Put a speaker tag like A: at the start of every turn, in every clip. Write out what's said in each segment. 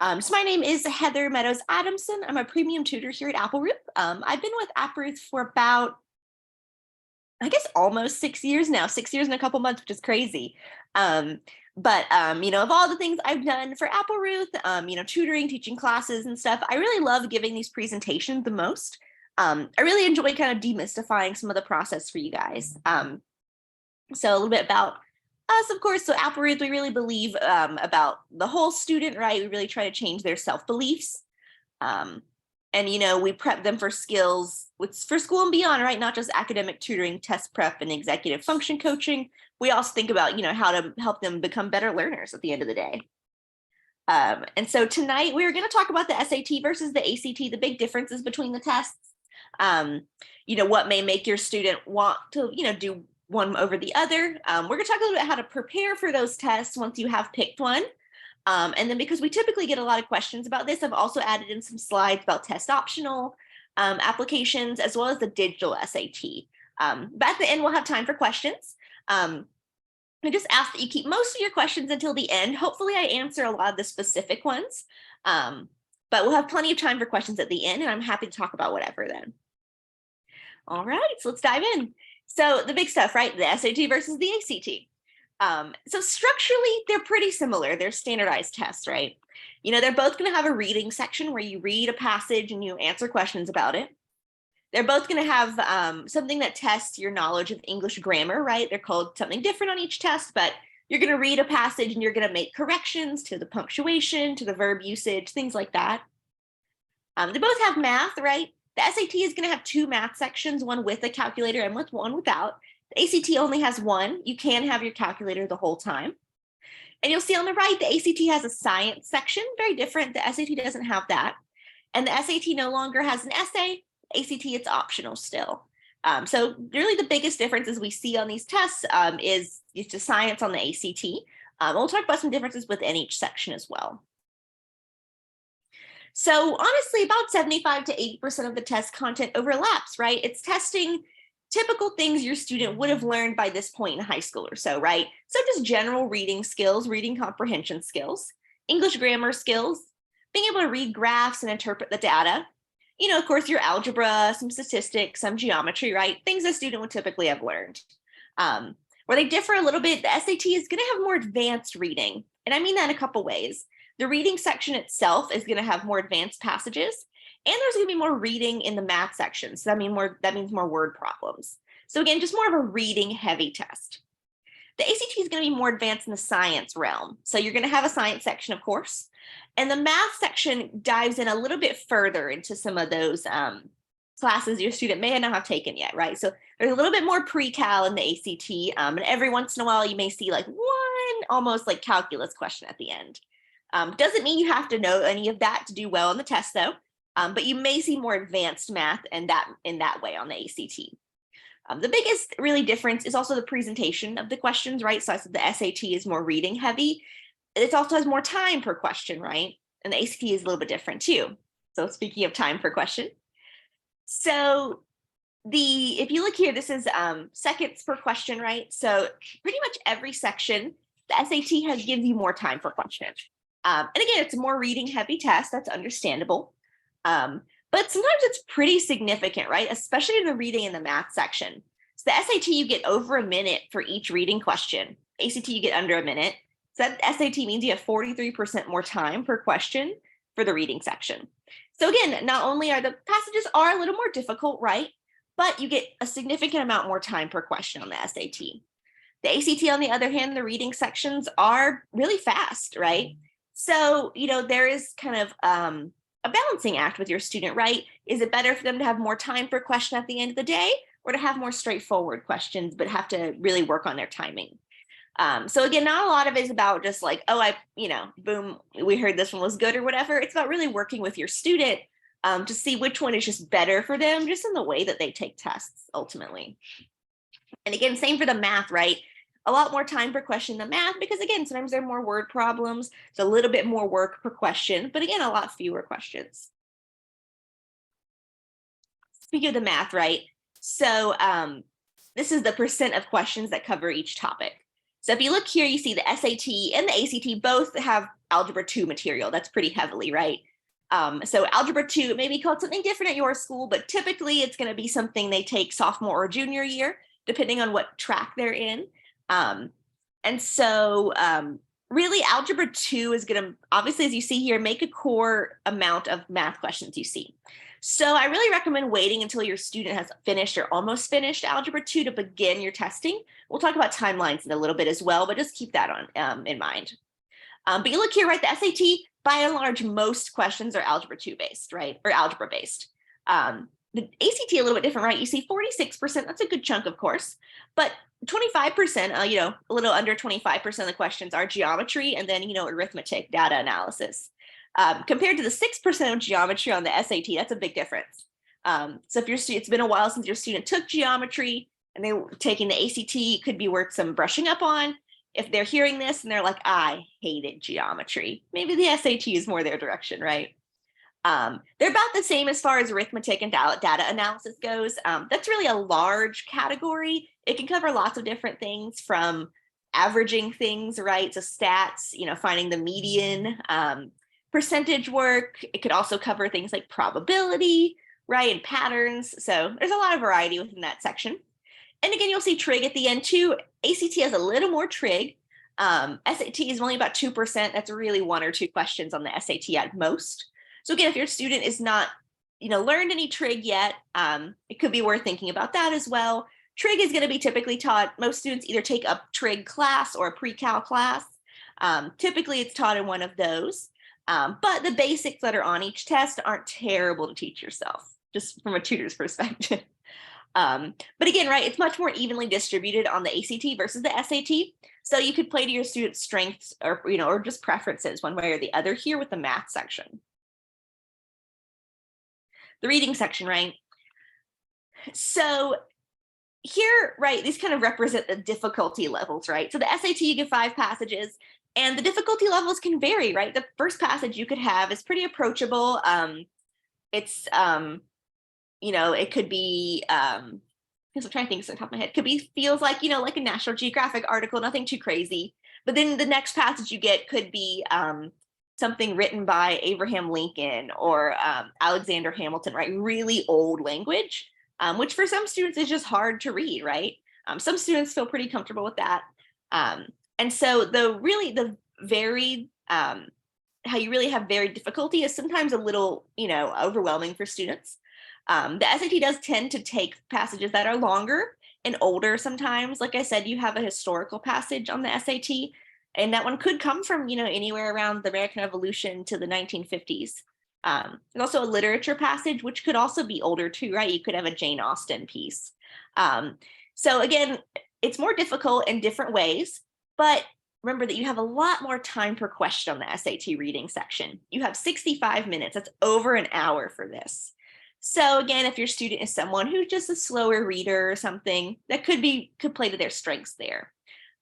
A: So my name is Heather Meadows-Adamson. I'm a premium tutor here at Applerouth. I've been with Applerouth for about, I guess, almost 6 years now, 6 years and a couple months, which is crazy. Of all the things I've done for Applerouth, tutoring, teaching classes and stuff, I really love giving these presentations the most. I really enjoy kind of demystifying some of the process for you guys. So a little bit about us, of course. So Applerouth, we really believe about the whole student, right? We really try to change their self-beliefs. We prep them for skills for school and beyond, right? Not just academic tutoring, test prep, and executive function coaching. We also think about, how to help them become better learners at the end of the day. And so tonight we're going to talk about the SAT versus the ACT, the big differences between the tests. What may make your student want to, do one over the other. We're going to talk a little bit how to prepare for those tests once you have picked one. And then because we typically get a lot of questions about this, I've also added in some slides about test optional applications as well as the digital SAT. But at the end, we'll have time for questions. I just ask that you keep most of your questions until the end. Hopefully I answer a lot of the specific ones, but we'll have plenty of time for questions at the end, and I'm happy to talk about whatever then. All right, so let's dive in. So the big stuff, right? The SAT versus the ACT. So structurally, they're pretty similar. They're standardized tests, right? They're both going to have a reading section where you read a passage and you answer questions about it. They're both going to have something that tests your knowledge of English grammar, right? They're called something different on each test, but you're going to read a passage and you're going to make corrections to the punctuation, to the verb usage, things like that. They both have math, right? The SAT is going to have two math sections, one with a calculator and one without. The ACT only has one. You can have your calculator the whole time. And you'll see on the right, the ACT has a science section, very different. The SAT doesn't have that. And the SAT no longer has an essay. ACT, it's optional still. So really the biggest differences we see on these tests is just science on the ACT. We'll talk about some differences within each section as well. So honestly, about 75 to 80% of the test content overlaps, right? It's testing typical things your student would have learned by this point in high school or so, right? So just general reading skills, reading comprehension skills, English grammar skills, being able to read graphs and interpret the data. Of course, your algebra, some statistics, some geometry, right? Things a student would typically have learned. Where they differ a little bit, the SAT is going to have more advanced reading. And I mean that in a couple ways. The reading section itself is going to have more advanced passages, and there's going to be more reading in the math section. So that means more word problems. So again, just more of a reading heavy test. The ACT is going to be more advanced in the science realm. So you're going to have a science section, of course. And the math section dives in a little bit further into some of those classes your student may not have taken yet, right? So there's a little bit more pre-cal in the ACT. And every once in a while, you may see like one almost like calculus question at the end. Doesn't mean you have to know any of that to do well on the test, though. But you may see more advanced math in that way on the ACT. The biggest really difference is also the presentation of the questions, right? So I said the SAT is more reading heavy. It also has more time per question, right? And the ACT is a little bit different too. So speaking of time per question. So if you look here, this is seconds per question, right? So pretty much every section, the SAT gives you more time per question. And again, it's a more reading heavy test. That's understandable. But sometimes it's pretty significant, right? Especially in the reading and the math section. So the SAT, you get over a minute for each reading question. ACT, you get under a minute. So that SAT means you have 43% more time per question for the reading section. So again, not only are the passages a little more difficult, right? But you get a significant amount more time per question on the SAT. The ACT, on the other hand, the reading sections are really fast, right? So, there is kind of a balancing act with your student, right? Is it better for them to have more time per question at the end of the day, or to have more straightforward questions, but have to really work on their timing? So again, not a lot of it is about just like, boom, we heard this one was good or whatever. It's about really working with your student to see which one is just better for them, just in the way that they take tests ultimately. And again, same for the math, right? A lot more time per question than math, because again, sometimes there are more word problems. So a little bit more work per question, but again, a lot fewer questions. Speaking of the math, right? So this is the percent of questions that cover each topic. So if you look here, you see the SAT and the ACT both have Algebra 2 material. That's pretty heavily, right? So Algebra 2, it may be called something different at your school, but typically it's going to be something they take sophomore or junior year, depending on what track they're in. And so really Algebra 2 is going to, obviously, as you see here, make a core amount of math questions you see. So I really recommend waiting until your student has finished or almost finished Algebra 2 to begin your testing. We'll talk about timelines in a little bit as well, but just keep that on in mind. But you look here, right, the SAT, by and large, most questions are Algebra 2 based, right, or algebra based. The ACT a little bit different, right? You see 46%, that's a good chunk, of course, but 25%, you know, a little under 25% of the questions are geometry and then, you know, arithmetic, data analysis. Compared to the 6% of geometry on the SAT, that's a big difference. So if your student, it's been a while since your student took geometry and they were taking the ACT, it could be worth some brushing up on. If they're hearing this and they're like, I hated geometry, maybe the SAT is more their direction, right? They're about the same as far as arithmetic and data analysis goes. That's really a large category. It can cover lots of different things from averaging things, right, to stats, you know, finding the median, percentage work. It could also cover things like probability, right, and patterns. So there's a lot of variety within that section. And again, you'll see trig at the end too. ACT has a little more trig. SAT is only about 2%. That's really 1 or 2 questions on the SAT at most. So again, if your student is not, you know, learned any trig yet, it could be worth thinking about that as well. Trig is going to be typically taught, most students either take a trig class or a pre-cal class. Typically it's taught in one of those, but the basics that are on each test aren't terrible to teach yourself, just from a tutor's perspective. But again, right, it's much more evenly distributed on the ACT versus the SAT. So you could play to your students' strengths or, you know, or just preferences one way or the other here with the math section. The reading section, right? So here, right, these kind of represent the difficulty levels, right? So the SAT, you get 5 passages and the difficulty levels can vary, right? The first passage you could have is pretty approachable. It's, you know, it could be, because I'm trying to think on top of my head, could be, feels like, you know, like a National Geographic article, nothing too crazy. But then the next passage you get could be something written by Abraham Lincoln or Alexander Hamilton, right? Really old language, which for some students is just hard to read, right? Some students feel pretty comfortable with that. And so the varied, how you really have varied difficulty is sometimes a little, you know, overwhelming for students. The SAT does tend to take passages that are longer and older sometimes. Like I said, you have a historical passage on the SAT, and that one could come from, you know, anywhere around the American Revolution to the 1950s. There's also a literature passage, which could also be older too, right? You could have a Jane Austen piece. So again, it's more difficult in different ways, but remember that you have a lot more time per question on the SAT reading section. You have 65 minutes. That's over an hour for this. So again, if your student is someone who's just a slower reader or something, that could play to their strengths there.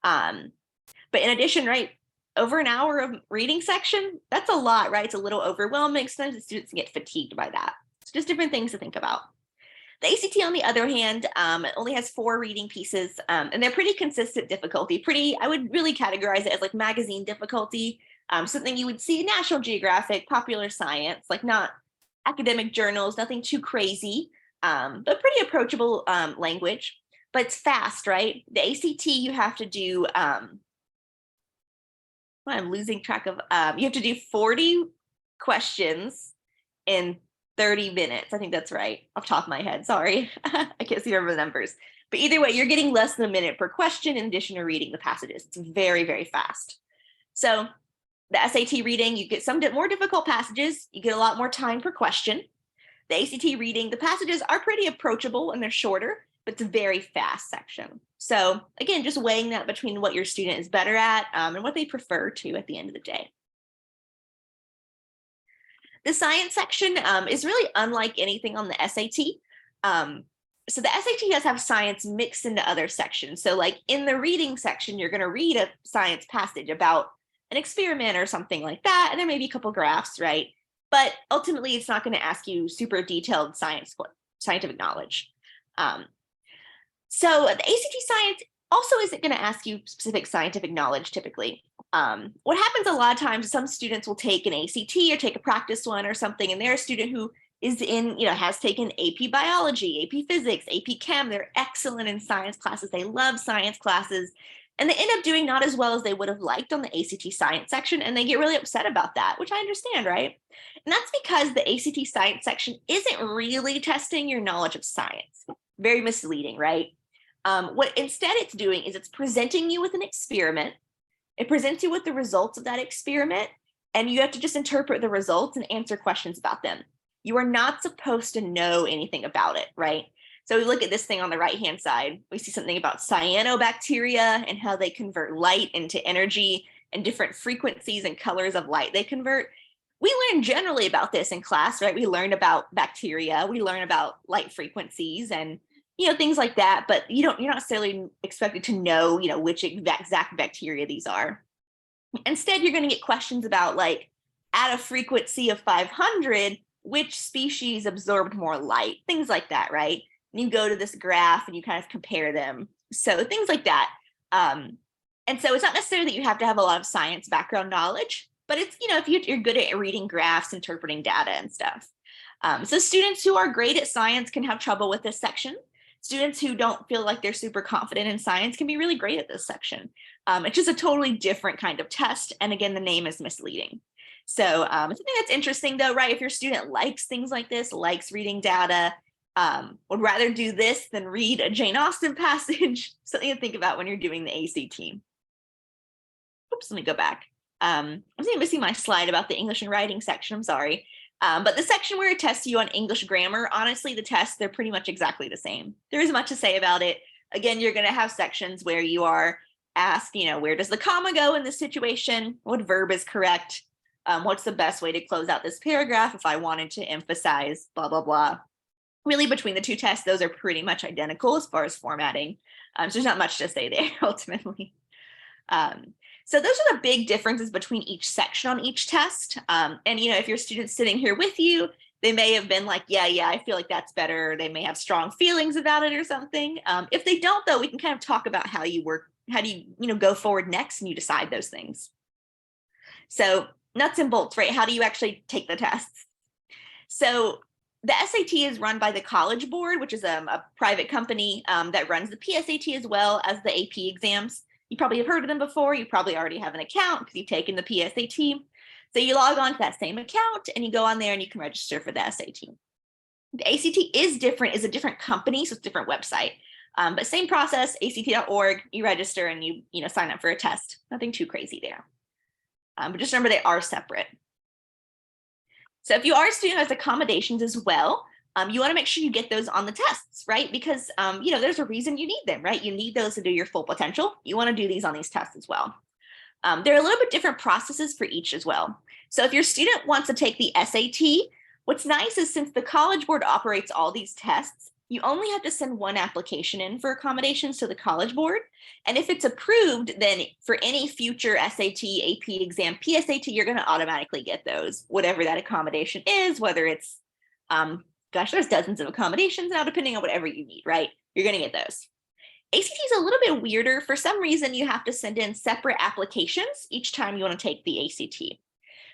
A: But in addition, right, over an hour of reading section, that's a lot, right? It's a little overwhelming. Sometimes the students get fatigued by that. It's just different things to think about. The ACT, on the other hand, it only has 4 reading pieces, and they're pretty consistent difficulty. I would really categorize it as like magazine difficulty, something you would see in National Geographic, Popular Science, like not academic journals, nothing too crazy, but pretty approachable language. But it's fast, right? The ACT, you have to do, I'm losing track of, you have to do 40 questions in 30 minutes. I think that's right, off the top of my head. Sorry, I can't see the numbers. But either way, you're getting less than a minute per question in addition to reading the passages. It's very, very fast. So the SAT reading, you get some more difficult passages. You get a lot more time per question. The ACT reading, the passages are pretty approachable and they're shorter, but it's a very fast section. So again, just weighing that between what your student is better at and what they prefer to at the end of the day. The science section is really unlike anything on the SAT. So the SAT does have science mixed into other sections. So like in the reading section, you're going to read a science passage about an experiment or something like that, and there may be a couple graphs, right? But ultimately, it's not going to ask you super detailed scientific knowledge. So the ACT science Also isn't going to ask you specific scientific knowledge typically. What happens a lot of times, some students will take an ACT or take a practice one or something, and they're a student who is in, has taken AP biology, AP physics, AP chem. They're excellent in science classes. They love science classes. And they end up doing not as well as they would have liked on the ACT science section. And they get really upset about that, which I understand, right? And that's because the ACT science section isn't really testing your knowledge of science. Very misleading, right? What instead it's doing is it's presenting you with an experiment. It presents you with the results of that experiment, and you have to just interpret the results and answer questions about them. You are not supposed to know anything about it, right? So we look at this thing on the right-hand side. We see something about cyanobacteria and how they convert light into energy and different frequencies and colors of light they convert. We learn generally about this in class, right? We learn about bacteria. We learn about light frequencies and things like that. But you're not necessarily expected to know, which exact bacteria these are. Instead, you're going to get questions about, like, at a frequency of 500, which species absorbed more light, things like that, right? And you go to this graph and you kind of compare them. So things like that. And so it's not necessarily that you have to have a lot of science background knowledge, but it's, if you're good at reading graphs, interpreting data and stuff. So students who are great at science can have trouble with this section. Students who don't feel like they're super confident in science can be really great at this section. It's just a totally different kind of test. And again, the name is misleading. So something that's interesting though, right? If your student likes things like this, likes reading data, would rather do this than read a Jane Austen passage, something to think about when you're doing the ACT. Oops, let me go back. I was missing my slide about the English and writing section, I'm sorry. But the section where it tests you on English grammar, honestly, the tests, they're pretty much exactly the same. There isn't much to say about it. Again, you're going to have sections where you are asked, where does the comma go in this situation? What verb is correct? What's the best way to close out this paragraph if I wanted to emphasize blah, blah, blah. Really, between the two tests, those are pretty much identical as far as formatting. So there's not much to say there, ultimately. So those are the big differences between each section on each test. And, if your student's sitting here with you, they may have been like, yeah, I feel like that's better. They may have strong feelings about it or something. If they don't, though, we can kind of talk about how you work, how do you, go forward next and you decide those things. So nuts and bolts, right? How do you actually take the tests? So the SAT is run by the College Board, which is a private company that runs the PSAT as well as the AP exams. You probably have heard of them before. You probably already have an account because you've taken the PSAT. So you log on to that same account and you go on there and you can register for the SAT. The ACT is a different company, so it's a different website. But same process, act.org, you register and you sign up for a test. Nothing too crazy there. But just remember they are separate. So if you are a student who has accommodations as well, you want to make sure you get those on the tests, right? Because, there's a reason you need them, right? You need those to do your full potential. You want to do these on these tests as well. There are a little bit different processes for each as well. So if your student wants to take the SAT, what's nice is since the College Board operates all these tests, you only have to send one application in for accommodations to the College Board. And if it's approved, then for any future SAT, AP exam, PSAT, you're going to automatically get those, whatever that accommodation is, whether it's, there's dozens of accommodations now, depending on whatever you need, right? You're going to get those. ACT is a little bit weirder. For some reason, you have to send in separate applications each time you want to take the ACT.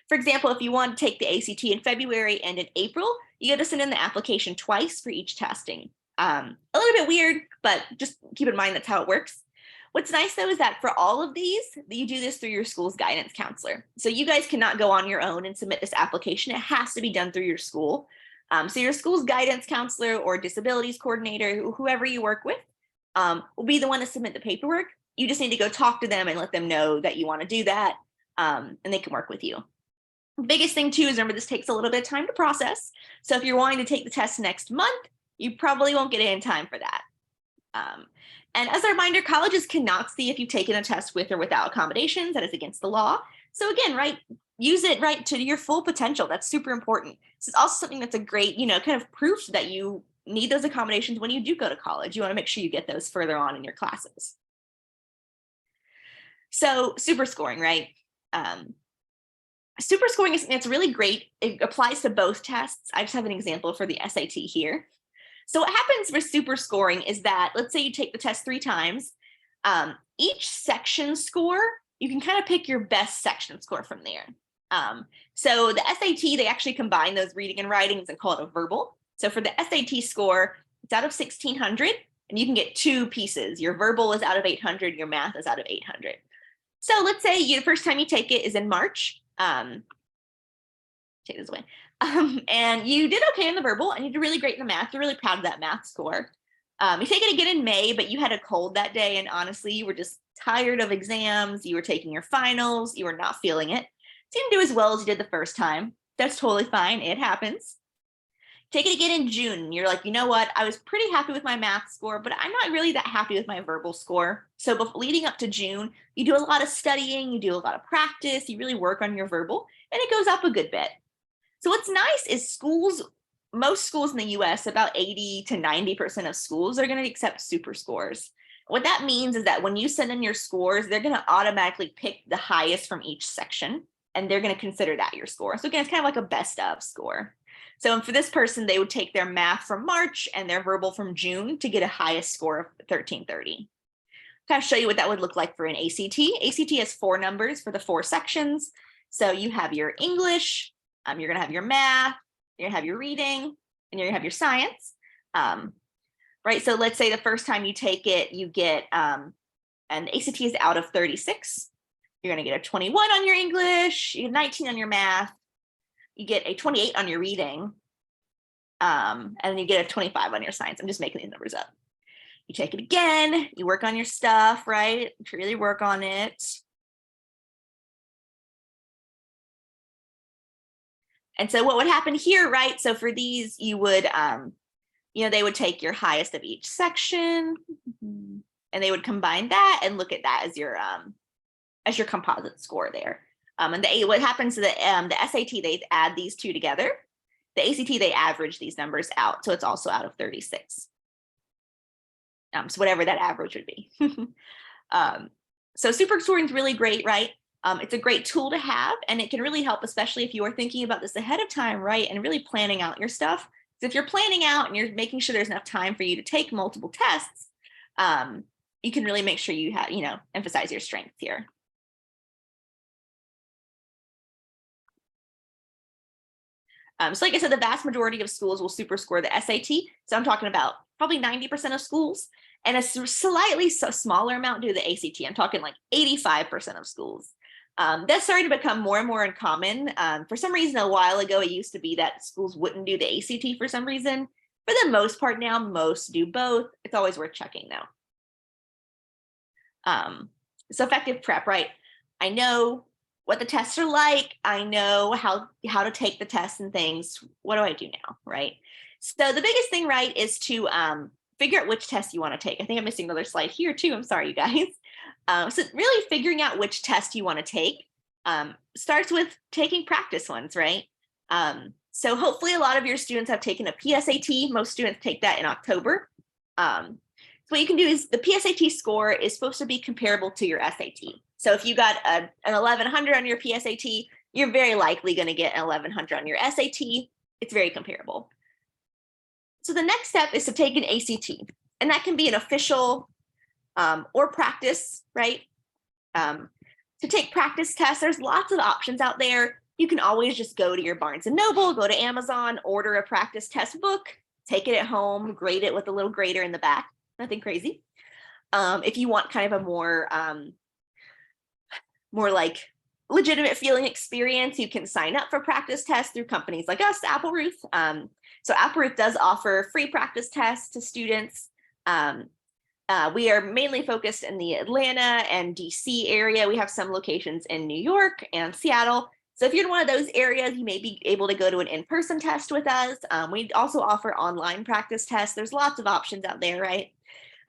A: For example, if you want to take the ACT in February and in April, you got to send in the application twice for each testing. A little bit weird, but just keep in mind that's how it works. What's nice though is that for all of these, you do this through your school's guidance counselor. So you guys cannot go on your own and submit this application. It has to be done through your school. So your school's guidance counselor or disabilities coordinator, whoever you work with, will be the one to submit the paperwork. You just need to go talk to them and let them know that you want to do that, and they can work with you. The biggest thing too is remember this takes a little bit of time to process. So if you're wanting to take the test next month, you probably won't get it in time for that. And as a reminder, colleges cannot see if you've taken a test with or without accommodations. That is against the law. So again, right, use it right to your full potential. That's super important. This is also something that's a great, kind of proof that you need those accommodations when you do go to college. You want to make sure you get those further on in your classes. So super scoring, right? Super scoring is it's really great. It applies to both tests. I just have an example for the SAT here. So what happens with super scoring is that, let's say you take the test 3 times, Each section score, you can kind of pick your best section score from there. So the SAT, they actually combine those reading and writings and call it a verbal. So for the SAT score, it's out of 1600 and you can get 2 pieces. Your verbal is out of 800, your math is out of 800. So let's say the first time you take it is in March. Take this away. And you did okay in the verbal and you did really great in the math. You're really proud of that math score. You take it again in May, but you had a cold that day and honestly, you were just tired of exams. You were taking your finals. You were not feeling it. So you didn't do as well as you did the first time. That's totally fine. It happens. Take it again in June. You're like, you know what? I was pretty happy with my math score, but I'm not really that happy with my verbal score. So leading up to June, you do a lot of studying, you do a lot of practice, you really work on your verbal, and it goes up a good bit. So what's nice is most schools in the US, about 80 to 90% of schools are going to accept super scores. What that means is that when you send in your scores, they're going to automatically pick the highest from each section, and they're going to consider that your score. So again, it's kind of like a best of score. So for this person, they would take their math from March and their verbal from June to get a highest score of 1330. Kind of show you what that would look like for an ACT. ACT has 4 numbers for the 4 sections. So you have your English, you're going to have your math, you're going to have your reading, and you're going to have your science. Right, so let's say the first time you take it, you get, and the ACT is out of 36. You're going to get a 21 on your English, you get 19 on your math, you get a 28 on your reading, and then you get a 25 on your science. I'm just making these numbers up. You take it again, you work on your stuff, right? You really work on it. And so what would happen here, right? So for these, you would, they would take your highest of each section, and they would combine that and look at that as your composite score there. And what happens to the SAT, they add these 2 together. The ACT, they average these numbers out. So it's also out of 36. So whatever that average would be. So super scoring is really great, right? It's a great tool to have, and it can really help, especially if you are thinking about this ahead of time, right? And really planning out your stuff. So if you're planning out and you're making sure there's enough time for you to take multiple tests, you can really make sure you have, emphasize your strengths here. So like I said, the vast majority of schools will super score the SAT. So I'm talking about probably 90% of schools, and a slightly smaller amount do the ACT. I'm talking like 85% of schools. That's starting to become more and more uncommon. For some reason, a while ago, it used to be that schools wouldn't do the ACT for some reason. For the most part now, most do both. It's always worth checking though. So effective prep, right? I know what the tests are like. I know how to take the tests and things. What do I do now, right? So the biggest thing, right, is to figure out which test you want to take. I think I'm missing another slide here too. I'm sorry, you guys. So really figuring out which test you want to take starts with taking practice ones, right? So hopefully a lot of your students have taken a PSAT. Most students take that in October. So what you can do is the PSAT score is supposed to be comparable to your SAT. So if you got an 1100 on your PSAT, you're very likely going to get an 1100 on your SAT. It's very comparable. So the next step is to take an ACT, and that can be an official or practice, right? To take practice tests, there's lots of options out there. You can always just go to your Barnes & Noble, go to Amazon, order a practice test book, take it at home, grade it with a little grader in the back. Nothing crazy. If you want kind of a more like legitimate feeling experience, you can sign up for practice tests through companies like us, Applerouth. So Applerouth does offer free practice tests to students. We are mainly focused in the Atlanta and DC area. We have some locations in New York and Seattle. So if you're in one of those areas, you may be able to go to an in-person test with us. We also offer online practice tests. There's lots of options out there, right?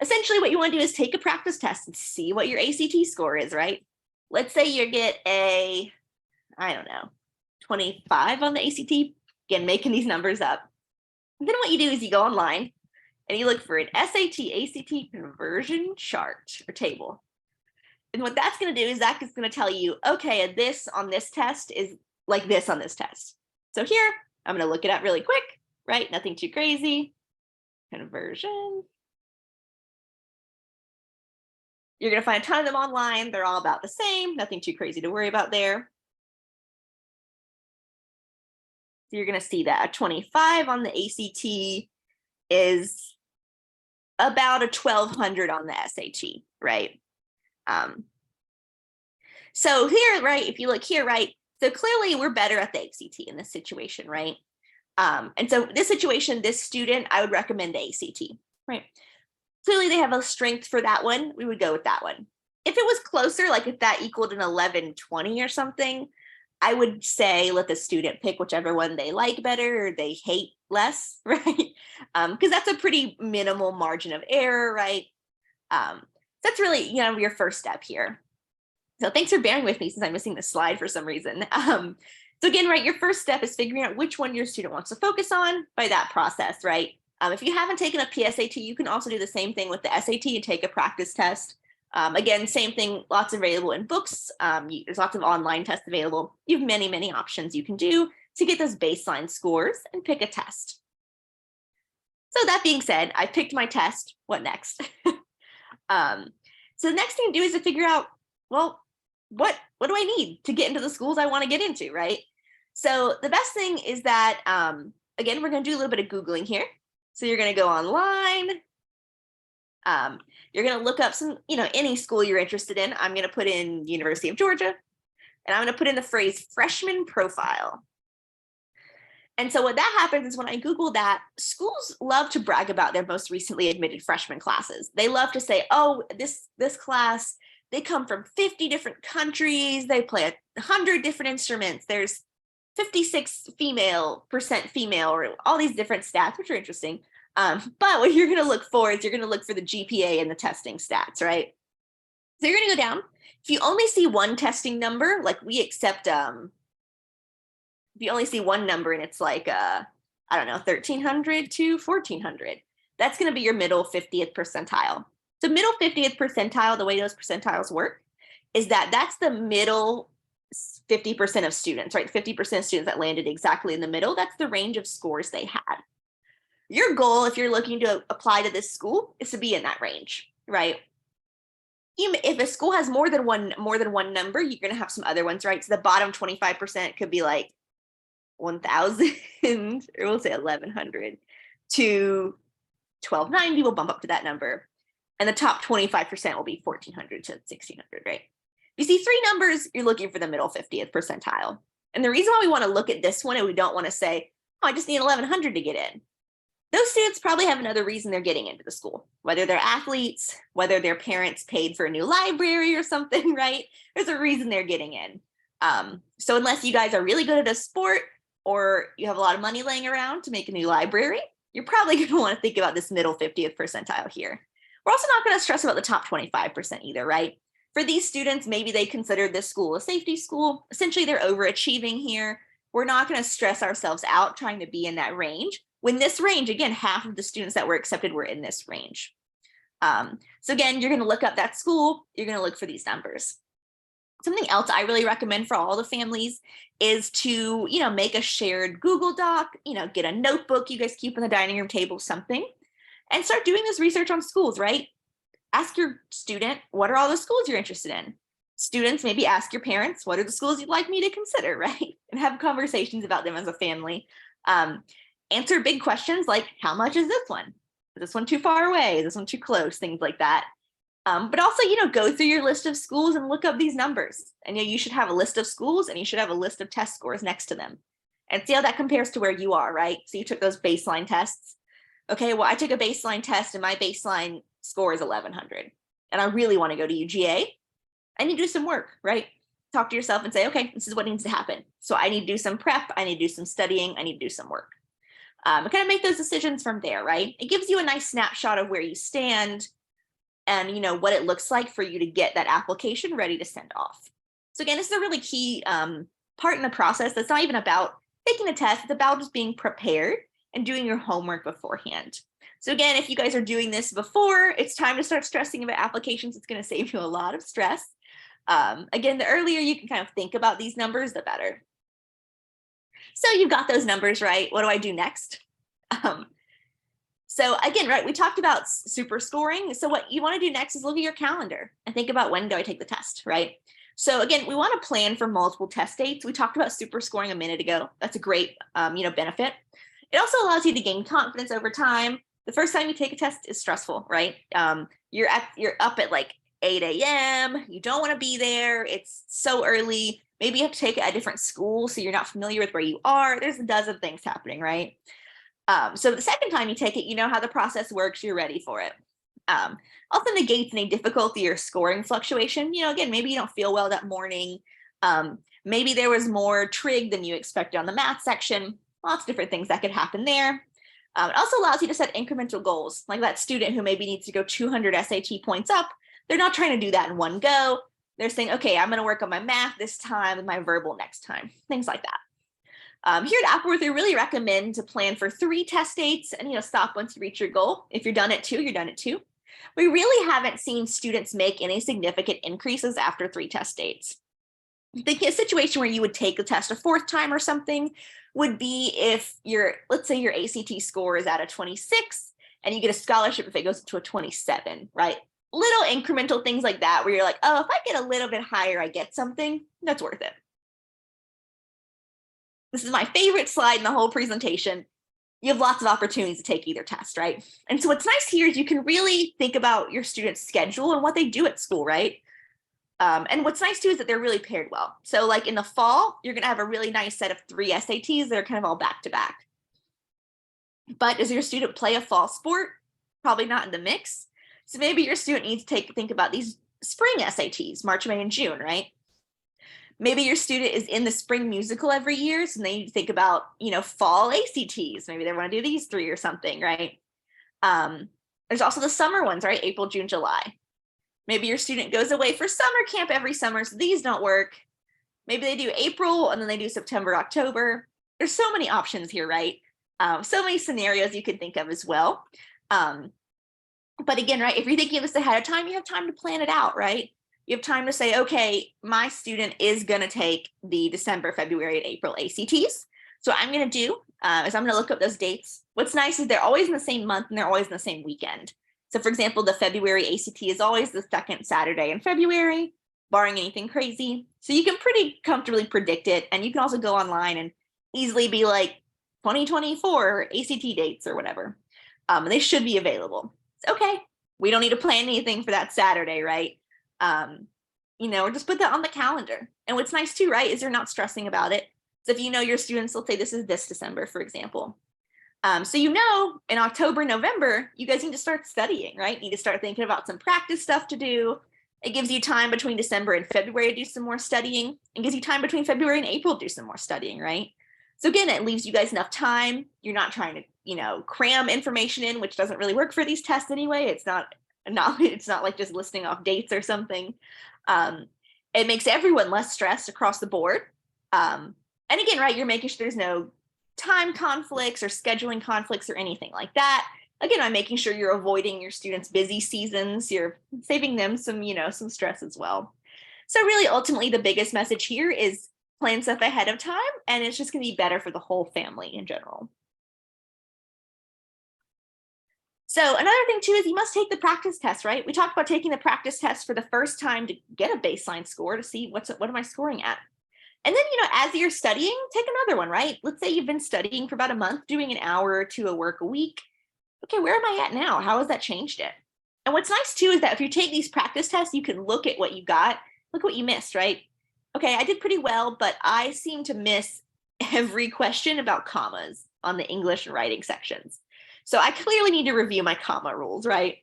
A: Essentially, what you want to do is take a practice test and see what your ACT score is, right? Let's say you get a, 25 on the ACT. Again, making these numbers up. And then what you do is you go online and you look for an SAT, ACT conversion chart or table. And what that's going to do is that is going to tell you, okay, this on this test is like this on this test. So here, I'm going to look it up really quick, right? Nothing too crazy. Conversion. You're going to find a ton of them online. They're all about the same, nothing too crazy to worry about there. So you're going to see that a 25 on the ACT is about a 1200 on the SAT, right? So here, right, if you look here, right, so clearly we're better at the ACT in this situation, right? And so this situation, this student, I would recommend the ACT, right? Clearly they have a strength for that one, we would go with that one. If it was closer, like if that equaled an 1120 or something, I would say let the student pick whichever one they like better or they hate less, right? Because that's a pretty minimal margin of error, right? That's really, your first step here. So thanks for bearing with me since I'm missing the slide for some reason. So again, right, your first step is figuring out which one your student wants to focus on by that process, right? If you haven't taken a PSAT, you can also do the same thing with the SAT and take a practice test. Again, same thing, lots available in books. There's lots of online tests available. You have many, many options you can do to get those baseline scores and pick a test. So that being said, I picked my test. What next? So the next thing to do is to figure out, well, what do I need to get into the schools I want to get into, right? So the best thing is that, again, we're going to do a little bit of Googling here. So you're going to go online. You're going to look up some, any school you're interested in. I'm going to put in University of Georgia, and I'm going to put in the phrase freshman profile. And so what that happens is when I Google that, schools love to brag about their most recently admitted freshman classes. They love to say, oh, this class, they come from 50 different countries. They play 100 different instruments. There's 56% female, or all these different stats, which are interesting. But what you're going to look for is you're going to look for the GPA and the testing stats, right? So you're going to go down. If you only see one testing number, like we accept, if you only see one number and it's like, I don't know, 1300 to 1400, that's going to be your middle 50th percentile. So middle 50th percentile, the way those percentiles work is that that's the middle 50% of students, right? 50% of students that landed exactly in the middle, that's the range of scores they had. Your goal, if you're looking to apply to this school, is to be in that range, right? Even if a school has more than one number, you're going to have some other ones, right? So the bottom 25% could be like 1,000, or we'll say 1,100 to 1,290. We'll bump up to that number. And the top 25% will be 1,400 to 1,600, right? If you see three numbers, you're looking for the middle 50th percentile. And the reason why we want to look at this one and we don't want to say, oh, I just need 1,100 to get in. Those students probably have another reason they're getting into the school, whether they're athletes, whether their parents paid for a new library or something, right? There's a reason they're getting in. So unless you guys are really good at a sport or you have a lot of money laying around to make a new library, you're probably going to want to think about this middle 50th percentile here. We're also not going to stress about the top 25% either, right? For these students, maybe they consider this school a safety school. Essentially, they're overachieving here. We're not going to stress ourselves out trying to be in that range. When this range, again, half of the students that were accepted were in this range. So again, you're going to look up that school. You're going to look for these numbers. Something else I really recommend for all the families is to, make a shared Google Doc, get a notebook you guys keep on the dining room table, something, and start doing this research on schools, right? Ask your student, what are all the schools you're interested in? Students, maybe ask your parents, what are the schools you'd like me to consider, right? And have conversations about them as a family. Answer big questions like, how much is this one? Is this one too far away? Is this one too close? Things like that. But also, go through your list of schools and look up these numbers. And you should have a list of schools and you should have a list of test scores next to them. And see how that compares to where you are, right? So you took those baseline tests. Okay, well, I took a baseline test and my baseline score is 1,100. And I really want to go to UGA. I need to do some work, right? Talk to yourself and say, okay, this is what needs to happen. So I need to do some prep. I need to do some studying. I need to do some work. Kind of make those decisions from there, right? It gives you a nice snapshot of where you stand and what it looks like for you to get that application ready to send off. So again, this is a really key part in the process. That's not even about taking a test. It's about just being prepared and doing your homework beforehand. So again, if you guys are doing this before, it's time to start stressing about applications. It's going to save you a lot of stress. Again, the earlier you can kind of think about these numbers, the better. So you've got those numbers, right? What do I do next? So So again, right, we talked about super scoring. So what you want to do next is look at your calendar and think about, when do I take the test, right? So again, we want to plan for multiple test dates. We talked about super scoring a minute ago. That's a great, benefit. It also allows you to gain confidence over time. The first time you take a test is stressful, right? You're up at like 8 a.m. You don't want to be there. It's so early. Maybe you have to take it at a different school, so you're not familiar with where you are. There's a dozen things happening, right? So the second time you take it, you know how the process works. You're ready for it. Also negates any difficulty or scoring fluctuation. Again, maybe you don't feel well that morning. Maybe there was more trig than you expected on the math section. Lots of different things that could happen there. It also allows you to set incremental goals, like that student who maybe needs to go 200 SAT points up. They're not trying to do that in one go. They're saying, okay, I'm going to work on my math this time and my verbal next time, things like that. Here at Applerouth, we really recommend to plan for 3 test dates and stop once you reach your goal. If you're done at 2, you're done at 2. We really haven't seen students make any significant increases after 3 test dates. The situation where you would take the test a 4th time or something would be if let's say your ACT score is at a 26 and you get a scholarship if it goes to a 27, right? Little incremental things like that where you're like, oh, if I get a little bit higher, I get something, that's worth it. This is my favorite slide in the whole presentation. You have lots of opportunities to take either test, right? And so what's nice here is you can really think about your students' schedule and what they do at school, right? And what's nice too is that they're really paired well. So like in the fall, you're gonna have a really nice set of 3 SATs that are kind of all back to back. But does your student play a fall sport? Probably not in the mix. So maybe your student needs to think about these spring SATs, March, May, and June, right? Maybe your student is in the spring musical every year, so they need to think about, fall ACTs. Maybe they want to do these 3 or something, right? There's also the summer ones, right? April, June, July. Maybe your student goes away for summer camp every summer, so these don't work. Maybe they do April and then they do September, October. There's so many options here, right? So many scenarios you can think of as well. But again, right, if you're thinking of this ahead of time, you have time to plan it out, right? You have time to say, okay, my student is going to take the December, February, and April ACTs. So what I'm going to do is I'm going to look up those dates. What's nice is they're always in the same month and they're always in the same weekend. So for example, the February ACT is always the 2nd Saturday in February, barring anything crazy. So you can pretty comfortably predict it. And you can also go online and easily be like 2024 ACT dates or whatever. And they should be available. It's okay. We don't need to plan anything for that Saturday, right? Or just put that on the calendar. And what's nice too, right, is you're not stressing about it. So if your students, let's say this is this December, for example. So in October, November, you guys need to start studying, right? You need to start thinking about some practice stuff to do. It gives you time between December and February to do some more studying. It gives you time between February and April to do some more studying, right? So again, it leaves you guys enough time. You're not trying to, cram information in, which doesn't really work for these tests anyway. It's not like just listing off dates or something. It makes everyone less stressed across the board. And again, right, you're making sure there's no time conflicts or scheduling conflicts or anything like that. Again, I'm making sure you're avoiding your students' busy seasons. You're saving them some stress as well. So really, ultimately, the biggest message here is plan stuff ahead of time, and it's just going to be better for the whole family in general. So another thing too is you must take the practice test, right? We talked about taking the practice test for the first time to get a baseline score to see what am I scoring at. And then, as you're studying, take another one, right? Let's say you've been studying for about a month, doing an hour or 2 of work a week. Okay, where am I at now? How has that changed it? And what's nice too is that if you take these practice tests, you can look at what you got, look what you missed, right? Okay, I did pretty well, but I seem to miss every question about commas on the English and writing sections. So I clearly need to review my comma rules, right?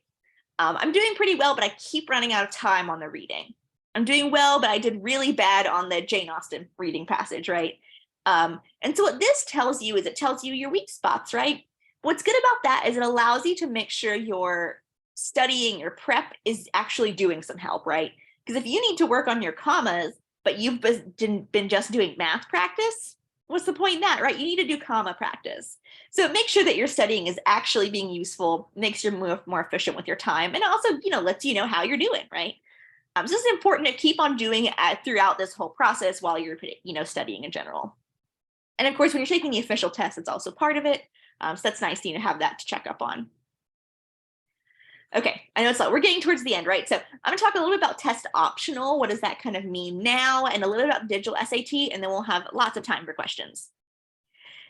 A: I'm doing pretty well, but I keep running out of time on the reading. I'm doing well, but I did really bad on the Jane Austen reading passage, right? And so what this tells you is it tells you your weak spots, right? What's good about that is it allows you to make sure your studying, your prep is actually doing some help, right? Because if you need to work on your commas, but you've been just doing math practice, what's the point in that, right? You need to do comma practice. So make sure that your studying is actually being useful, makes you more efficient with your time, and also, lets you know how you're doing, right? So this is important to keep on doing it throughout this whole process while you're, studying in general. And of course, when you're taking the official test, it's also part of it. So that's nice to have that to check up on. Okay, I know it's like we're getting towards the end, right? So I'm gonna talk a little bit about test optional. What does that kind of mean now? And a little bit about digital SAT, and then we'll have lots of time for questions.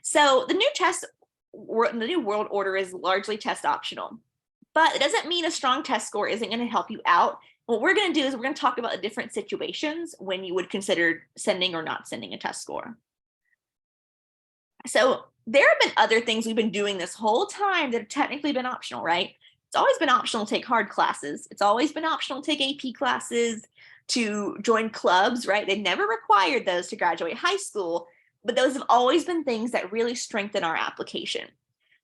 A: So the new world order is largely test optional, but it doesn't mean a strong test score isn't going to help you out. What we're going to do is we're going to talk about the different situations when you would consider sending or not sending a test score. So there have been other things we've been doing this whole time that have technically been optional, right? It's always been optional to take hard classes. It's always been optional to take AP classes, to join clubs, right? They never required those to graduate high school, but those have always been things that really strengthen our application.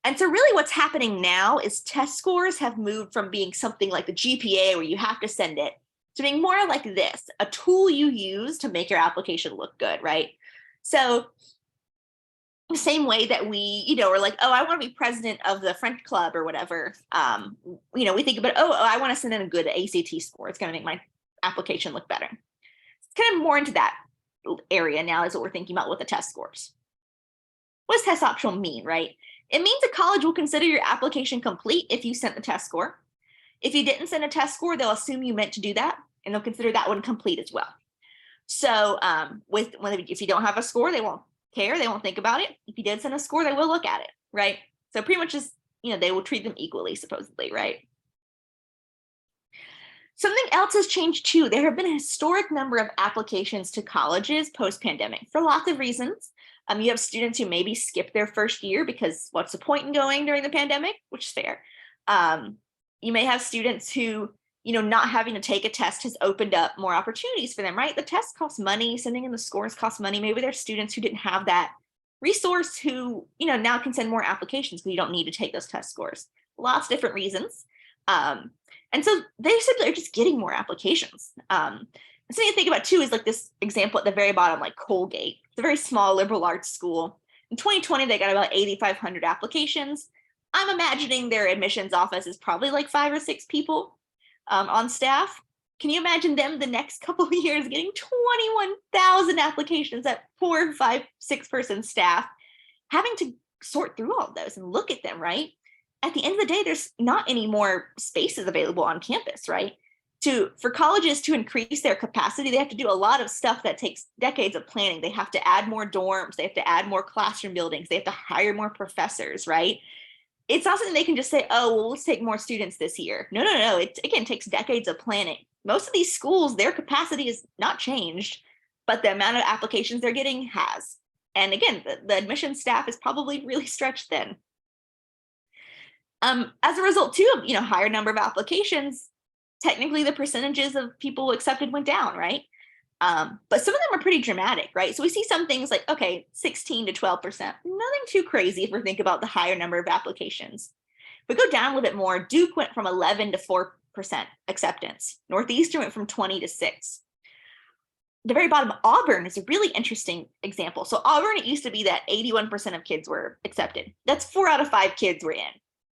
A: And so really what's happening now is test scores have moved from being something like the GPA where you have to send it to being more like this, a tool you use to make your application look good, right? So the same way that we, are like, oh, I want to be president of the French club or whatever. We think about, oh, I want to send in a good ACT score. It's going to make my application look better. It's kind of more into that area now is what we're thinking about with the test scores. What does test optional mean, right? It means a college will consider your application complete if you sent the test score. If you didn't send a test score, they'll assume you meant to do that, and they'll consider that one complete as well. So if you don't have a score, they won't care. They won't think about it. If you did send a score, they will look at it, right? So pretty much just, they will treat them equally, supposedly, right? Something else has changed too. There have been a historic number of applications to colleges post-pandemic for lots of reasons. You have students who maybe skip their first year because what's the point in going during the pandemic, which is fair. You may have students who, not having to take a test has opened up more opportunities for them, right? The test costs money, sending in the scores costs money. Maybe there's students who didn't have that resource who, now can send more applications because you don't need to take those test scores. Lots of different reasons. And so they simply are just getting more applications. Something to think about too is like this example at the very bottom, like Colgate. It's a very small liberal arts school. In 2020, they got about 8,500 applications. I'm imagining their admissions office is probably like 5 or 6 people on staff. Can you imagine them the next couple of years getting 21,000 applications at 4, 5, 6 person staff, having to sort through all of those and look at them, right? At the end of the day, there's not any more spaces available on campus, right? For colleges to increase their capacity, they have to do a lot of stuff that takes decades of planning. They have to add more dorms. They have to add more classroom buildings. They have to hire more professors, right? It's not something they can just say, oh, well, let's take more students this year. No. It, again, takes decades of planning. Most of these schools, their capacity is not changed, but the amount of applications they're getting has. And again, the admissions staff is probably really stretched thin. As a result, too, of higher number of applications, technically the percentages of people accepted went down, right? But some of them are pretty dramatic, right? So we see some things like, okay, 16 to 12%, nothing too crazy if we think about the higher number of applications. If we go down a little bit more, Duke went from 11 to 4% acceptance. Northeastern went from 20 to 6. The very bottom, Auburn is a really interesting example. So Auburn, it used to be that 81% of kids were accepted. That's 4 out of 5 kids were in.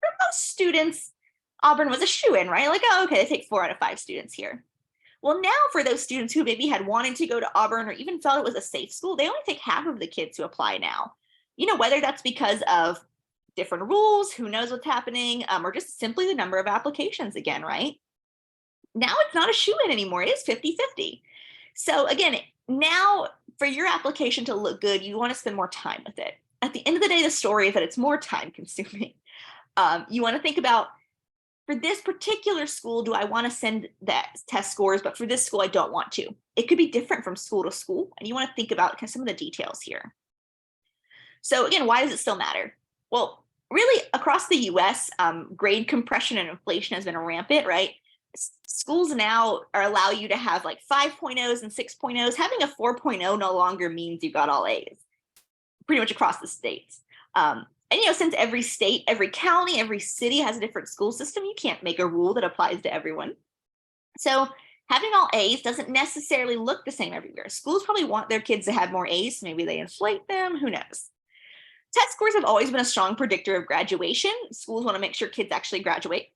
A: For most students, Auburn was a shoo-in, right? Like, oh, okay, they take 4 out of 5 students here. Well, now for those students who maybe had wanted to go to Auburn or even felt it was a safe school, they only take half of the kids who apply now. Whether that's because of different rules, who knows what's happening, or just simply the number of applications again, right? Now it's not a shoo-in anymore. It is 50-50. So again, now for your application to look good, you want to spend more time with it. At the end of the day, the story is that it's more time consuming. You want to think about, for this particular school, do I want to send that test scores, but for this school, I don't want to. It could be different from school to school, and you want to think about some of the details here. So again, why does it still matter? Well, really across the US, grade compression and inflation has been rampant, right? Schools now allow you to have like 5.0s and 6.0s. Having a 4.0 no longer means you got all A's, pretty much across the states. And since every state, every county, every city has a different school system, you can't make a rule that applies to everyone. So having all A's doesn't necessarily look the same everywhere. Schools probably want their kids to have more A's, so maybe they inflate them, who knows? Test scores have always been a strong predictor of graduation. Schools want to make sure kids actually graduate.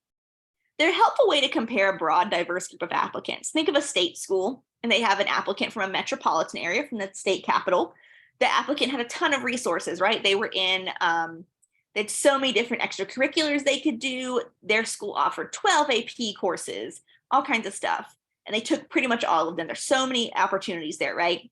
A: They're a helpful way to compare a broad, diverse group of applicants. Think of a state school, and they have an applicant from a metropolitan area, from the state capital. The applicant had a ton of resources, right? They were in They had so many different extracurriculars they could do. Their school offered 12 AP courses, all kinds of stuff. And they took pretty much all of them. There's so many opportunities there, right?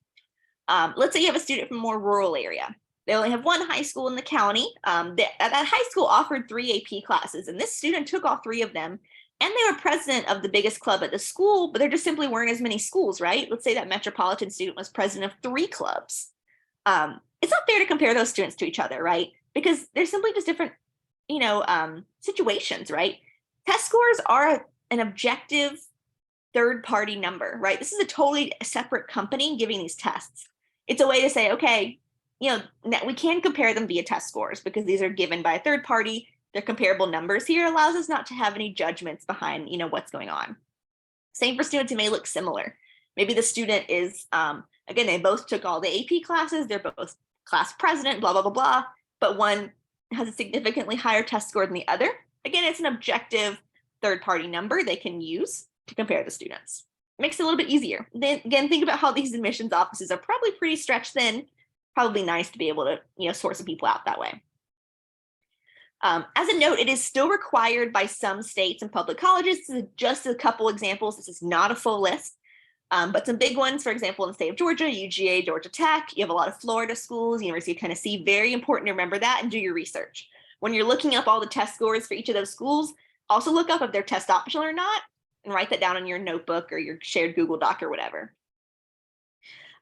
A: Let's say you have a student from a more rural area. They only have one high school in the county. That high school offered 3 AP classes, and this student took all 3 of them. And they were president of the biggest club at the school, but there just simply weren't as many schools, right? Let's say that metropolitan student was president of 3 clubs. It's not fair to compare those students to each other, right? Because they're simply just different, situations, right? Test scores are an objective third-party number, right? This is a totally separate company giving these tests. It's a way to say, okay, we can compare them via test scores because these are given by a third party. They're comparable numbers here, allows us not to have any judgments behind, what's going on. Same for students who may look similar. Maybe the student is, again, they both took all the AP classes. They're both class president, blah, blah, blah, blah. But one has a significantly higher test score than the other. Again, it's an objective third-party number they can use to compare the students. It makes it a little bit easier. Then again, think about how these admissions offices are probably pretty stretched thin. Probably nice to be able to, sort some people out that way. As a note, it is still required by some states and public colleges. This is just a couple examples. This is not a full list, but some big ones, for example, in the state of Georgia, UGA, Georgia Tech, you have a lot of Florida schools, University of Tennessee. Very important to remember that and do your research. When you're looking up all the test scores for each of those schools, also look up if they're test optional or not, and write that down in your notebook or your shared Google Doc or whatever.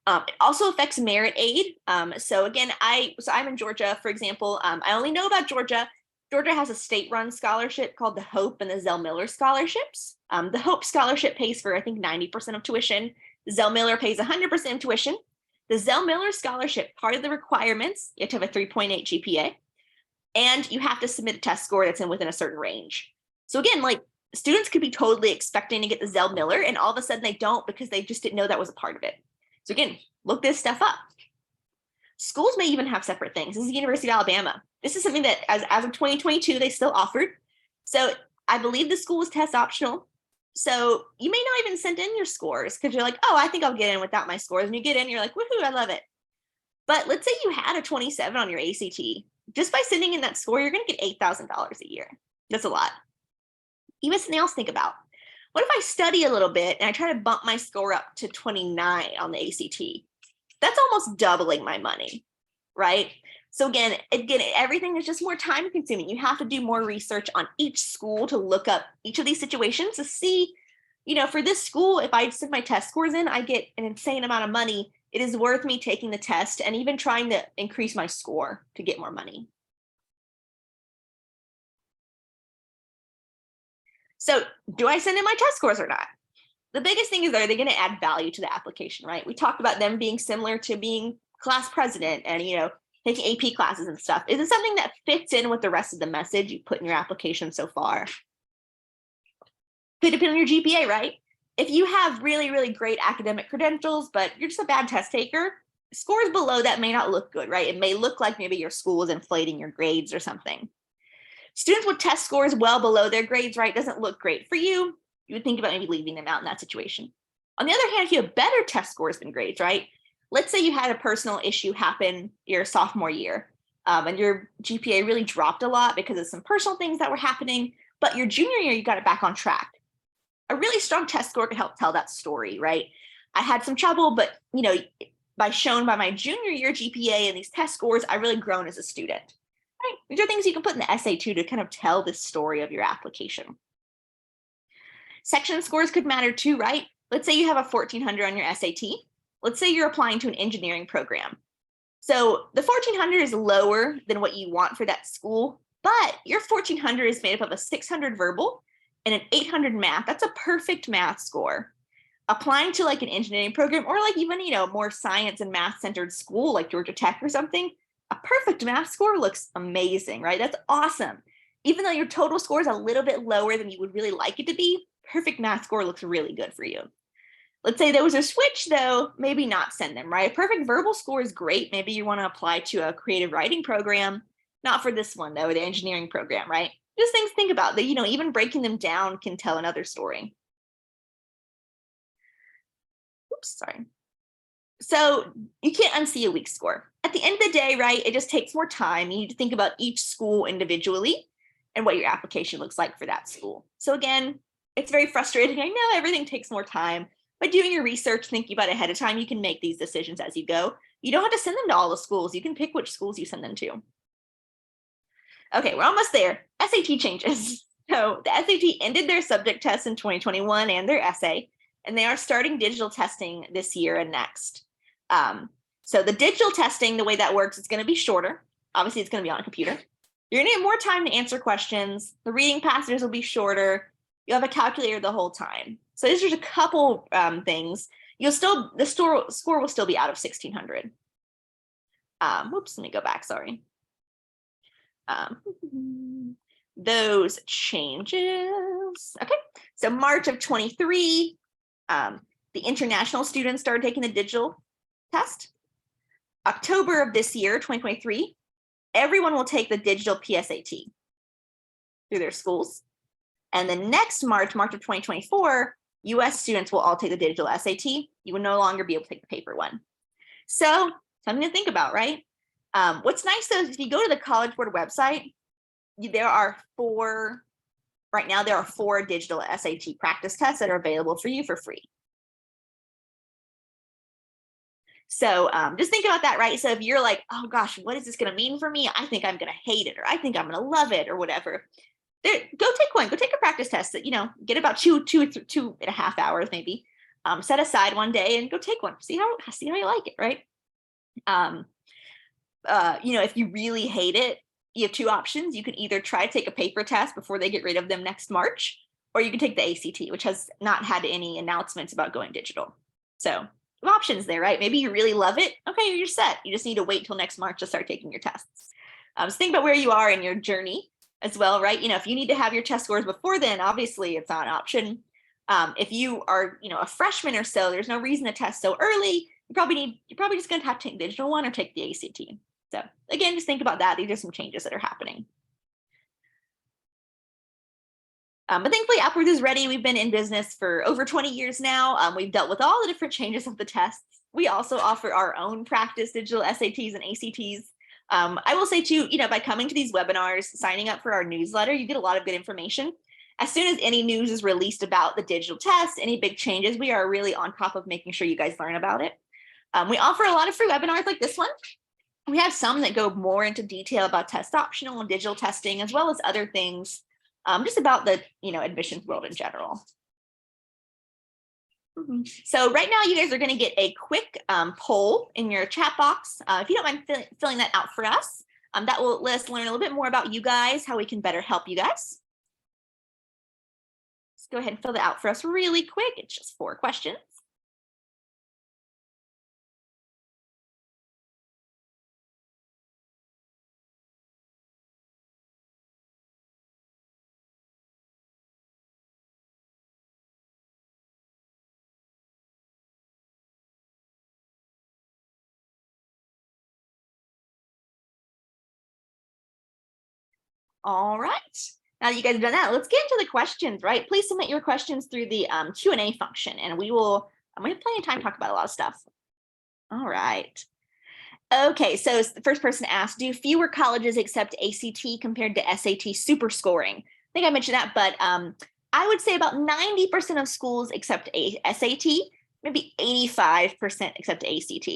A: It also affects merit aid. So again, I'm in Georgia, for example. I only know about Georgia. Georgia has a state-run scholarship called the Hope and the Zell Miller scholarships. The Hope scholarship pays for, I think, 90% of tuition. The Zell Miller pays 100% of tuition. The Zell Miller scholarship, part of the requirements, you have to have a 3.8 GPA, and you have to submit a test score that's within a certain range. So again, students could be totally expecting to get the Zell Miller, and all of a sudden they don't because they just didn't know that was a part of it. So again, look this stuff up. Schools may even have separate things. This is the University of Alabama. This is something that as of 2022, they still offered. So I believe the school was test optional. So you may not even send in your scores because you're like, oh, I think I'll get in without my scores. And you get in, you're like, woohoo, I love it. But let's say you had a 27 on your ACT. Just by sending in that score, you're going to get $8,000 a year. That's a lot. Even something else to think about. What if I study a little bit and I try to bump my score up to 29 on the ACT? That's almost doubling my money, right? So again, everything is just more time consuming. You have to do more research on each school to look up each of these situations to see, for this school, if I send my test scores in, I get an insane amount of money. It is worth me taking the test and even trying to increase my score to get more money. So do I send in my test scores or not? The biggest thing is, are they going to add value to the application, right? We talked about them being similar to being class president and, taking AP classes and stuff. Is it something that fits in with the rest of the message you put in your application so far? Could depend on your GPA, right? If you have really, really great academic credentials, but you're just a bad test taker, scores below that may not look good, right? It may look like maybe your school is inflating your grades or something. Students with test scores well below their grades, right, doesn't look great for you. You would think about maybe leaving them out in that situation. On the other hand, if you have better test scores than grades, right? Let's say you had a personal issue happen your sophomore year, and your GPA really dropped a lot because of some personal things that were happening, but your junior year, you got it back on track. A really strong test score could help tell that story, right? I had some trouble, but shown by my junior year GPA and these test scores, I really grown as a student. Right? These are things you can put in the essay too to kind of tell the story of your application. Section scores could matter too, right? Let's say you have a 1400 on your SAT. Let's say you're applying to an engineering program. So the 1400 is lower than what you want for that school, but your 1400 is made up of a 600 verbal and an 800 math. That's a perfect math score. Applying to like an engineering program or like even, more science and math centered school like Georgia Tech or something, a perfect math score looks amazing, right? That's awesome. Even though your total score is a little bit lower than you would really like it to be, perfect math score looks really good for you. Let's say there was a switch though, maybe not send them, right? A perfect verbal score is great. Maybe you want to apply to a creative writing program, not for this one though, the engineering program, right? Just things to think about that, even breaking them down can tell another story. Oops, sorry. So you can't unsee a weak score. A at the end of the day, right, it just takes more time. You need to think about each school individually and what your application looks like for that school. So again, it's very frustrating. I know everything takes more time. By doing your research, thinking about it ahead of time, you can make these decisions as you go. You don't have to send them to all the schools. You can pick which schools you send them to. Okay, we're almost there. SAT changes. So the SAT ended their subject tests in 2021 and their essay, and they are starting digital testing this year and next. So the digital testing, the way that works, it's going to be shorter. Obviously, it's going to be on a computer. You're going to get more time to answer questions. The reading passages will be shorter. You'll have a calculator the whole time. So there's just a couple things. The score will still be out of 1600. Whoops, let me go back, sorry. Those changes. Okay, so March of 23, the international students started taking the digital test. October of this year, 2023, everyone will take the digital PSAT through their schools. And then next March of 2024, US students will all take the digital SAT. You will no longer be able to take the paper one. So something to think about, right? What's nice though is if you go to the College Board website, there are four digital SAT practice tests that are available for you for free. So just think about that, right? So if you're like, oh gosh, what is this going to mean for me? I think I'm going to hate it, or I think I'm going to love it, or whatever. Go take one. Go take a practice test that, get about two and a half hours maybe. Set aside one day and go take one. See how you like it, right? If you really hate it, you have two options. You can either try to take a paper test before they get rid of them next March, or you can take the ACT, which has not had any announcements about going digital. So options there, right? Maybe you really love it. Okay, you're set. You just need to wait till next March to start taking your tests. So think about where you are in your journey as well, right? If you need to have your test scores before then, obviously it's not an option. If you are, a freshman or so, there's no reason to test so early. You're probably just going to have to take the digital one or take the ACT. So again, just think about that. These are some changes that are happening. But thankfully, Applerouth is ready. We've been in business for over 20 years now. We've dealt with all the different changes of the tests. We also offer our own practice digital SATs and ACTs. I will say too, by coming to these webinars, signing up for our newsletter, you get a lot of good information. As soon as any news is released about the digital test, any big changes, we are really on top of making sure you guys learn about it. We offer a lot of free webinars like this one. We have some that go more into detail about test optional and digital testing, as well as other things just about the admissions world in general. So right now you guys are going to get a quick poll in your chat box. If you don't mind filling that out for us, that will let us learn a little bit more about you guys, how we can better help you guys. Let's go ahead and fill that out for us really quick. It's just 4 questions. All right. Now that you guys have done that, let's get into the questions, right? Please submit your questions through the Q&A function, and we have plenty of time to talk about a lot of stuff. All right. Okay, so the first person asked, do fewer colleges accept ACT compared to SAT super scoring? I think I mentioned that, but I would say about 90% of schools accept SAT, maybe 85% accept ACT.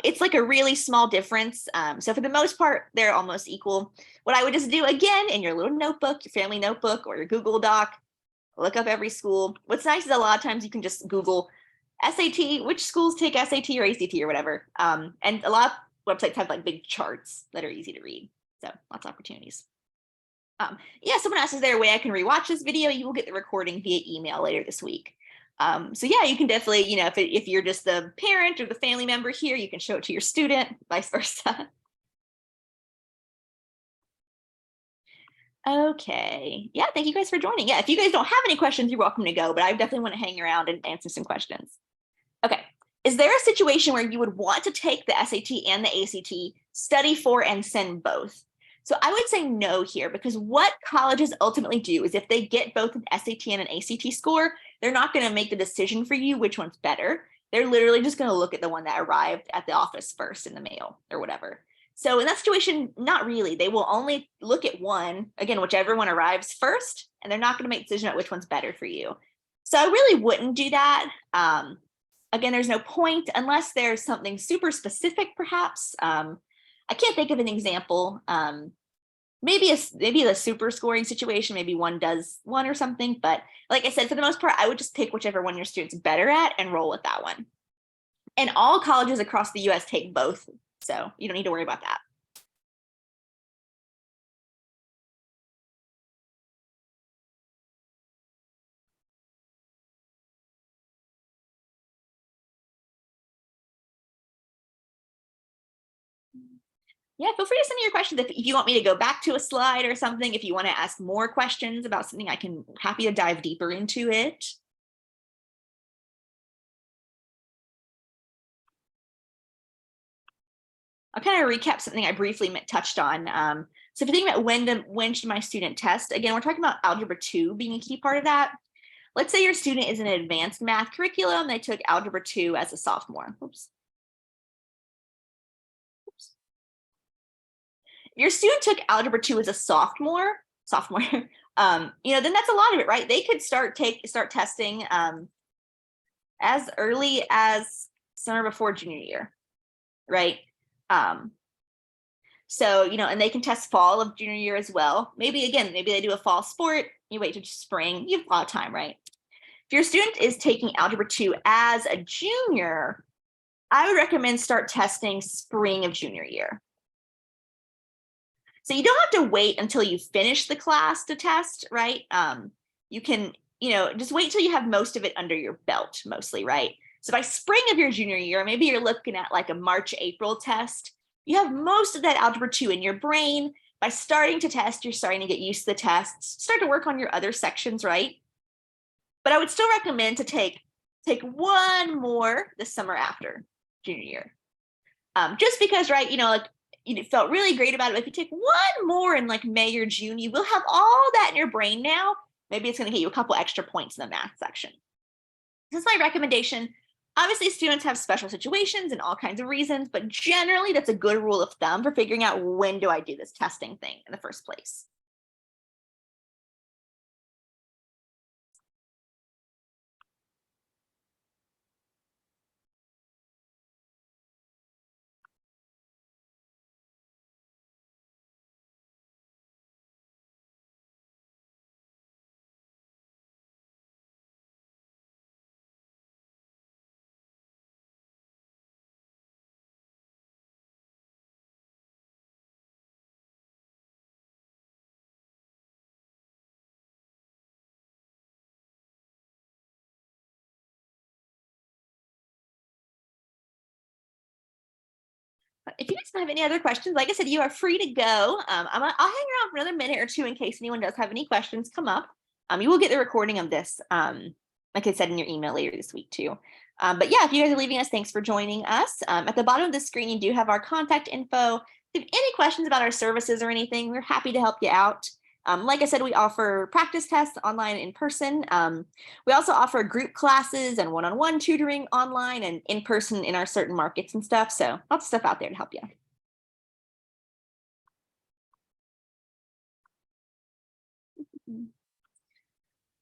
A: It's like a really small difference. So for the most part, they're almost equal. What I would just do again in your little notebook, your family notebook or your Google Doc, look up every school. What's nice is a lot of times you can just Google SAT, which schools take SAT or ACT or whatever. And a lot of websites have like big charts that are easy to read. So lots of opportunities. Yeah, someone asked, is there a way I can rewatch this video? You will get the recording via email later this week. So yeah, you can definitely, if you're just the parent or the family member here, you can show it to your student, vice versa. Okay. Yeah, thank you guys for joining. Yeah, if you guys don't have any questions, you're welcome to go, but I definitely want to hang around and answer some questions. Okay. Is there a situation where you would want to take the SAT and the ACT, study for and send both? So I would say no here, because what colleges ultimately do is if they get both an SAT and an ACT score, they're not going to make the decision for you which one's better. They're literally just going to look at the one that arrived at the office first in the mail or whatever. So in that situation, not really. They will only look at one, again, whichever one arrives first, and they're not going to make a decision about which one's better for you. So I really wouldn't do that. Again, there's no point unless there's something super specific, perhaps. I can't think of an example. Maybe the super scoring situation, maybe one does one or something. But like I said, for the most part, I would just pick whichever one your student's better at and roll with that one. And all colleges across the US take both. So you don't need to worry about that. Yeah, feel free to send me your questions if you want me to go back to a slide or something. If you want to ask more questions about something, happy to dive deeper into it. I'll kind of recap something I briefly touched on. So if you think about when should my student test, again, we're talking about Algebra 2 being a key part of that. Let's say your student is in an advanced math curriculum. They took Algebra 2 as a sophomore. Oops. Your student took Algebra 2 as a sophomore, then that's a lot of it, right? They could start testing as early as summer before junior year, right? So, and they can test fall of junior year as well. Maybe they do a fall sport, you wait till spring, you have a lot of time, right? If your student is taking Algebra 2 as a junior, I would recommend start testing spring of junior year. So you don't have to wait until you finish the class to test, right? You can, just wait till you have most of it under your belt, mostly, right? So by spring of your junior year, maybe you're looking at like a March, April test. You have most of that Algebra 2 in your brain. By starting to test, you're starting to get used to the tests, start to work on your other sections, right? But I would still recommend to take one more the summer after junior year. Just because, right, you felt really great about it. But if you take one more in like May or June, you will have all that in your brain now. Maybe it's going to get you a couple extra points in the math section. This is my recommendation. Obviously, students have special situations and all kinds of reasons, but generally that's a good rule of thumb for figuring out when do I do this testing thing in the first place. If you guys don't have any other questions, like I said, you are free to go. I'll hang around for another minute or two in case anyone does have any questions come up. You will get the recording of this, like I said, in your email later this week too. But yeah, if you guys are leaving us, thanks for joining us. At the bottom of the screen, you do have our contact info. If you have any questions about our services or anything, we're happy to help you out. Like I said, we offer practice tests online and in person. We also offer group classes and one-on-one tutoring online and in person in our certain markets and stuff. So lots of stuff out there to help you.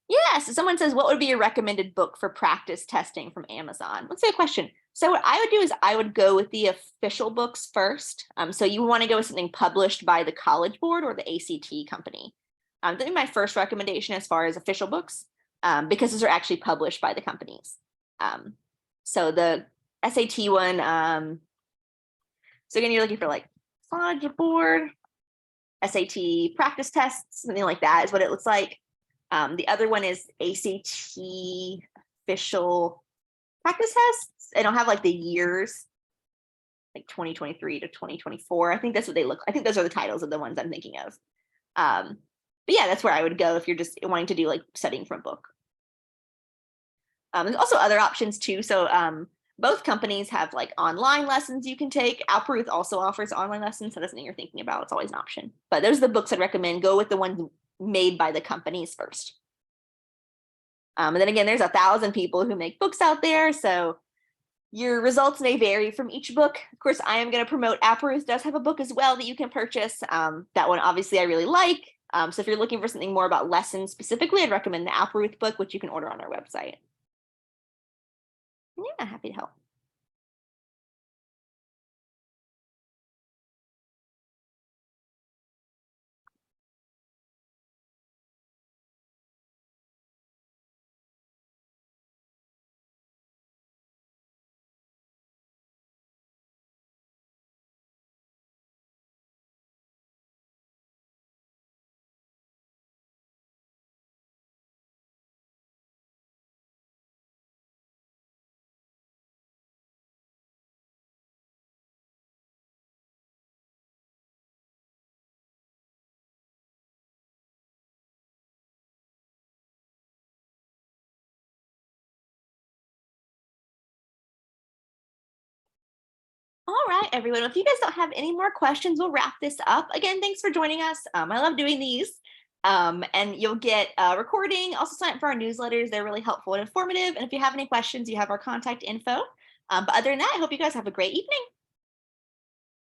A: Yeah, so someone says, what would be your recommended book for practice testing from Amazon? Let's say a question. So what I would do is I would go with the official books first. So you want to go with something published by the College Board or the ACT company. That'd be my first recommendation as far as official books, because those are actually published by the companies. So the SAT one, so again, you're looking for like College Board, SAT practice tests, something like that is what it looks like. The other one is ACT official practice tests. I don't have like the years, like 2023 to 2024. I think that's what they look. I think those are the titles of the ones I'm thinking of. But yeah, that's where I would go if you're just wanting to do like studying from a book. There's also other options too. So both companies have like online lessons you can take. Applerouth also offers online lessons. So that's something you're thinking about. It's always an option. But those are the books I'd recommend. Go with the ones made by the companies first. And then again, there's 1,000 people who make books out there. So Your results may vary from each book. Of course, I am going to promote Applerouth does have a book as well that you can purchase. That one, obviously, I really like. So if you're looking for something more about lessons specifically, I'd recommend the Applerouth book, which you can order on our website. Yeah, happy to help. All right, everyone. If you guys don't have any more questions, we'll wrap this up. Again, thanks for joining us. I love doing these. And you'll get a recording. Also sign up for our newsletters. They're really helpful and informative. And if you have any questions, you have our contact info. But other than that, I hope you guys have a great evening.